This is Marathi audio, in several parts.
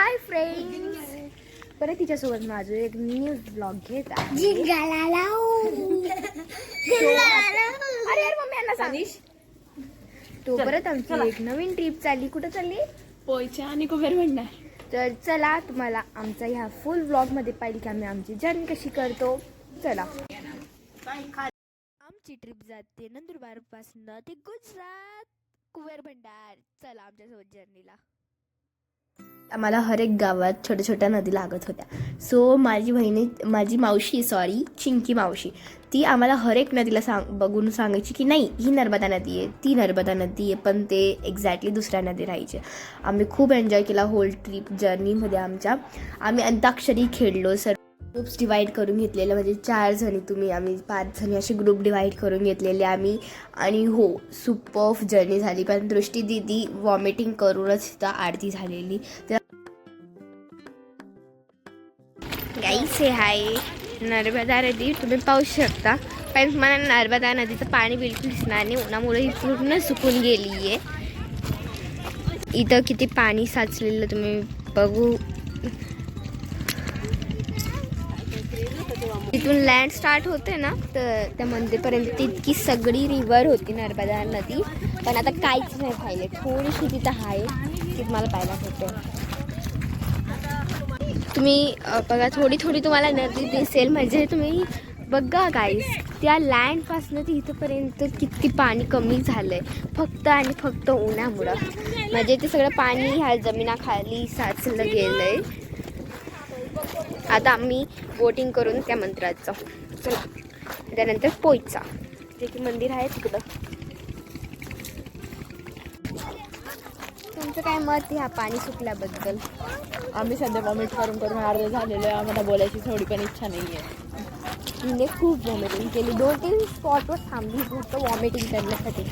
हाय फ्रेंड्स, परत तिच्यासोबत माझं एक न्यू ब्लॉग घेत आहे. अरे यार मम्मी यांना सांग. तो परत आमची एक नवीन ट्रिप चालली. कुठं चालली? पोयच्या आणि कुबेर भंडार. तर चला तुम्हाला आमचा ह्या फुल व्लॉग मध्ये पाहिजे की आम्ही आमची जर्नी कशी करतो. चला. आमची ट्रिप जाते नंदुरबार पासून ते गुजरात कुबेर भंडार. चला आमच्यासोबत जर्नीला. आम्हाला हर एक गावात छोट्या छोट्या नदी लागत होत्या. सो माझी मावशी चिंकी मावशी ती आम्हाला हर एक नदीला बघून सांगायची की नाही ही नर्मदा नदी आहे, ती नर्मदा नदी आहे, पण ते एक्झॅक्टली दुसऱ्या नदी राहायचे. आम्ही खूप एन्जॉय केला होल ट्रिप जर्नीमध्ये आमच्या. आम्ही अंताक्षरी खेळलो. ग्रुप्स डिवाईड करून घेतलेले, म्हणजे 4 जणी आम्ही 5 जणी असे ग्रुप डिवाईड करून घेतलेले आम्ही. आणि हो सुपर जर्नी झाली. पण दृष्टी दिदी वॉमिटिंग करूनच तिथं आरती झालेली. तर गाईस हे हाय नर्मदा नदी तुम्ही पाहू शकता. पण मला नर्मदा नदीचं पाणी बिलकुल दिसणार नाही, उन्हामुळे ही पूर्ण सुकून गेली आहे. इथं किती पाणी साचलेलं तुम्ही बघू. इथून लँड स्टार्ट होते ना तर त्या मंदिरपर्यंत तितकी सगळी रिव्हर होती नर्मदा नदी. पण आता काहीच नाही पाहिले. थोडीशी तिथं आहे की तुम्हाला पाहायला भेटते. तुम्ही बघा थोडी तुम्हाला नदी दिसेल. म्हणजे तुम्ही बघा गाईस त्या लँडपासून ते इथंपर्यंत किती पाणी कमी झालं आहे फक्त आणि फक्त उन्हामुळं. म्हणजे ते सगळं पाणी ह्या जमिनाखाली साचलं गेलं आहे. आता आम्ही बोटिंग करून त्या मंदिरात जाऊ. चला. त्यानंतर पोयचा जे की मंदिर आहे तिकडं. तुमचं काय मत ह्या पाणी सुकल्याबद्दल? आम्ही सध्या वॉमिट करून अर्धे झालेलो आहे. आम्हाला बोलायची थोडी पण इच्छा नाही आहे. मी खूप वॉमिटिंग केली. 2-3 स्पॉटवर थांबली फक्त वॉमिटिंग करण्यासाठी.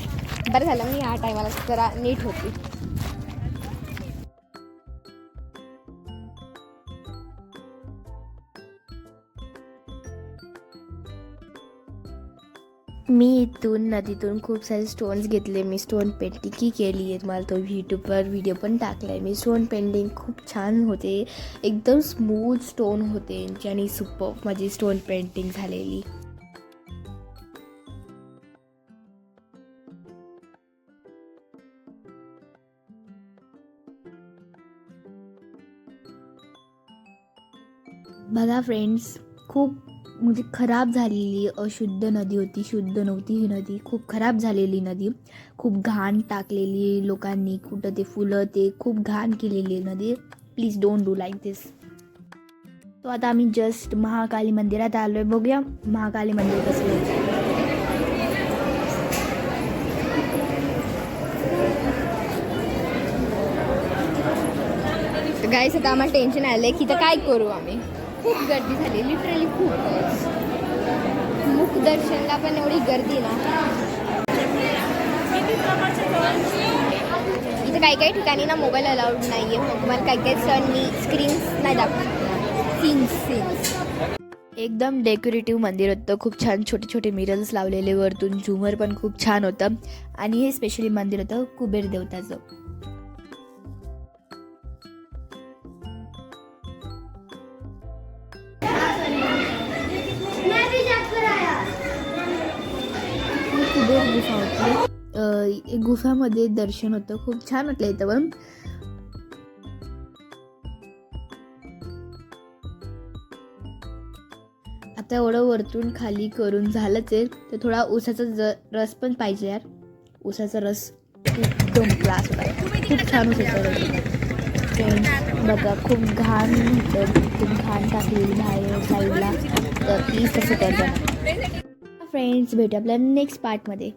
बरं झालं मी ह्या टायमाला जरा नीट होती. मी इथून नदीतून खूप सारे स्टोन्स घेतले. मी स्टोन पेंटिंग केली आहे. मला तो यूट्यूबवर व्हिडिओ पण टाकला आहे. मी स्टोन पेंटिंग खूप छान होते. एकदम स्मूथ स्टोन होते आणि सुपर माझी स्टोन पेंटिंग झालेली. बघा फ्रेंड्स खूप म्हणजे खराब झालेली अशुद्ध नदी होती. शुद्ध नव्हती ही नदी. खूप खराब झालेली नदी. खूप घाण टाकलेली लोकांनी. कुठं ते फुलं ते खूप घाण केलेली नदी. प्लीज डोंट डू लाईक दिस. तो आता आम्ही जस्ट महाकाली मंदिरात आलो आहे. बघूया महाकाली मंदिर कसं आहे. गाईस आता आम्हाला टेन्शन आलं आहे की तर काय करू आम्ही. खूप गर्दी झाली लिटरली खूपच. मुख दर्शनला पण एवढी गर्दी ना. इथं काही ठिकाणी ना मोबाईल अलाउड नाही आहे. तुम्हाला काही सण स्क्रीन्स नाही दाखवत. सीन्स एकदम डेकोरेटिव्ह मंदिर होतं. खूप छान छोटे मिरर्स लावलेले. वरतून झुमर पण खूप छान होतं. आणि हे स्पेशली मंदिर होतं कुबेर देवताचं. कुबेर गुफा होती. गुफामध्ये दर्शन होतं. खूप छान वाटलं इथं पण. आता एवढं वरतून खाली करून झालंच आहे. तर थोडा ऊसाचा रस पण पाहिजे यार. ऊसाचा रस एकदम क्लास होता. खूप छान ऊसाचा रस. बघा खूप घाण होतं. खूप घाण टाकलेली बाहेर साईडला. तर प्लीज तसं करता. फ्रेंड्स भेटू आपल्या नेक्स्ट पार्टमध्ये.